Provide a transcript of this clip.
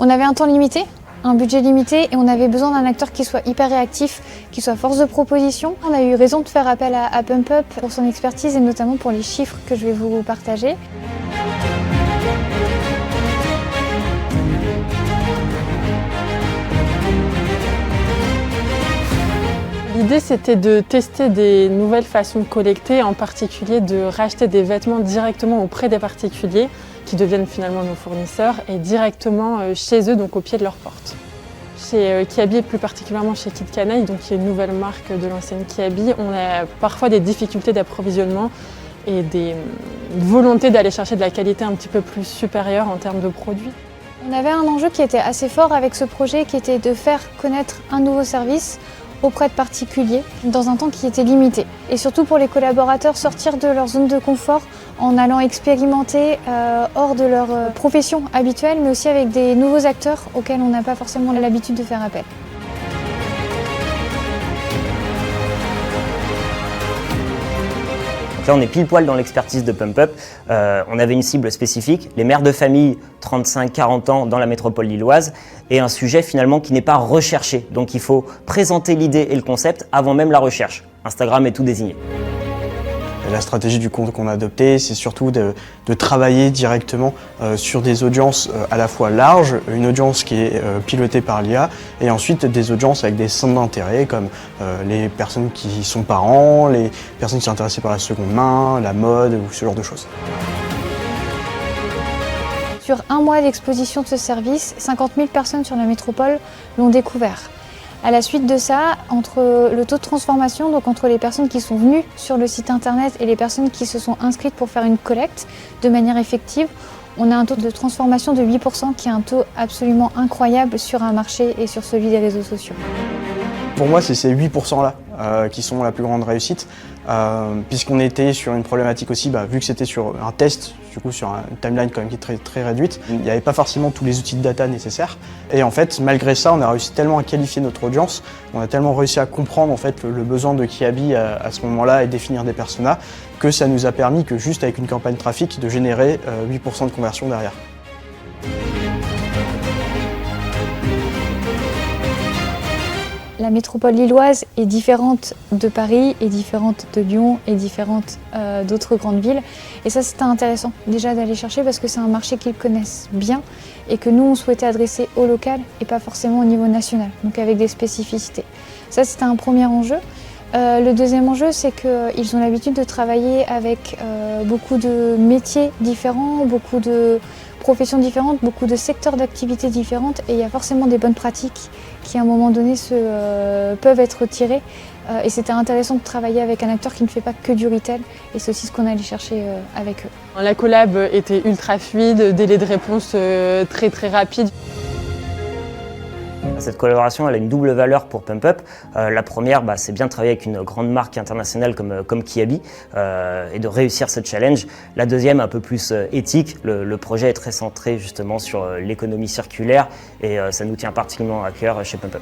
On avait un temps limité, un budget limité et on avait besoin d'un acteur qui soit hyper réactif, qui soit force de proposition. On a eu raison de faire appel à PumpUp pour son expertise et notamment pour les chiffres que je vais vous partager. L'idée, c'était de tester des nouvelles façons de collecter, en particulier de racheter des vêtements directement auprès des particuliers, qui deviennent finalement nos fournisseurs, et directement chez eux, donc au pied de leur porte. Chez Kiabi et plus particulièrement chez Kid Canaille, donc qui est une nouvelle marque de l'enseigne Kiabi, on a parfois des difficultés d'approvisionnement et des volontés d'aller chercher de la qualité un petit peu plus supérieure en termes de produits. On avait un enjeu qui était assez fort avec ce projet, qui était de faire connaître un nouveau service auprès de particuliers dans un temps qui était limité. Et surtout pour les collaborateurs, sortir de leur zone de confort en allant expérimenter hors de leur profession habituelle, mais aussi avec des nouveaux acteurs auxquels on n'a pas forcément l'habitude de faire appel. Donc là, on est pile poil dans l'expertise de PumpUp. On avait une cible spécifique, les mères de famille 35-40 ans dans la métropole lilloise, et un sujet finalement qui n'est pas recherché. Donc il faut présenter l'idée et le concept avant même la recherche. Instagram est tout désigné. La stratégie du compte qu'on a adoptée, c'est surtout de travailler directement sur des audiences à la fois larges, une audience qui est pilotée par l'IA, et ensuite des audiences avec des centres d'intérêt comme les personnes qui sont parents, les personnes qui sont intéressées par la seconde main, la mode ou ce genre de choses. Sur un mois d'exposition de ce service, 50 000 personnes sur la métropole l'ont découvert. À la suite de ça, entre le taux de transformation, donc entre les personnes qui sont venues sur le site internet et les personnes qui se sont inscrites pour faire une collecte de manière effective, on a un taux de transformation de 8%, qui est un taux absolument incroyable sur un marché et sur celui des réseaux sociaux. Pour moi, c'est ces 8%-là qui sont la plus grande réussite, puisqu'on était sur une problématique aussi, vu que c'était sur un test, du coup sur une timeline quand même qui est très, très réduite, il n'y avait pas forcément tous les outils de data nécessaires. Et en fait, malgré ça, on a réussi tellement à qualifier notre audience, on a tellement réussi à comprendre en fait, le besoin de Kiabi à ce moment-là et définir des personas, que ça nous a permis que juste avec une campagne trafic de générer 8% de conversion derrière. La métropole lilloise est différente de Paris, est différente de Lyon, est différente d'autres grandes villes. Et ça, c'était intéressant déjà d'aller chercher parce que c'est un marché qu'ils connaissent bien et que nous, on souhaitait adresser au local et pas forcément au niveau national, donc avec des spécificités. Ça, c'était un premier enjeu. Le deuxième enjeu, c'est qu'ils ont l'habitude de travailler avec beaucoup de métiers différents, beaucoup de professions différentes, beaucoup de secteurs d'activité différentes et il y a forcément des bonnes pratiques qui à un moment donné peuvent être tirées et c'était intéressant de travailler avec un acteur qui ne fait pas que du retail et c'est aussi ce qu'on allait chercher avec eux. La collab était ultra fluide, délai de réponse très très rapide. Cette collaboration, elle a une double valeur pour PumpUp. La première, c'est bien de travailler avec une grande marque internationale comme Kiabi et de réussir ce challenge. La deuxième, un peu plus éthique. Le projet est très centré justement sur l'économie circulaire et ça nous tient particulièrement à cœur chez PumpUp.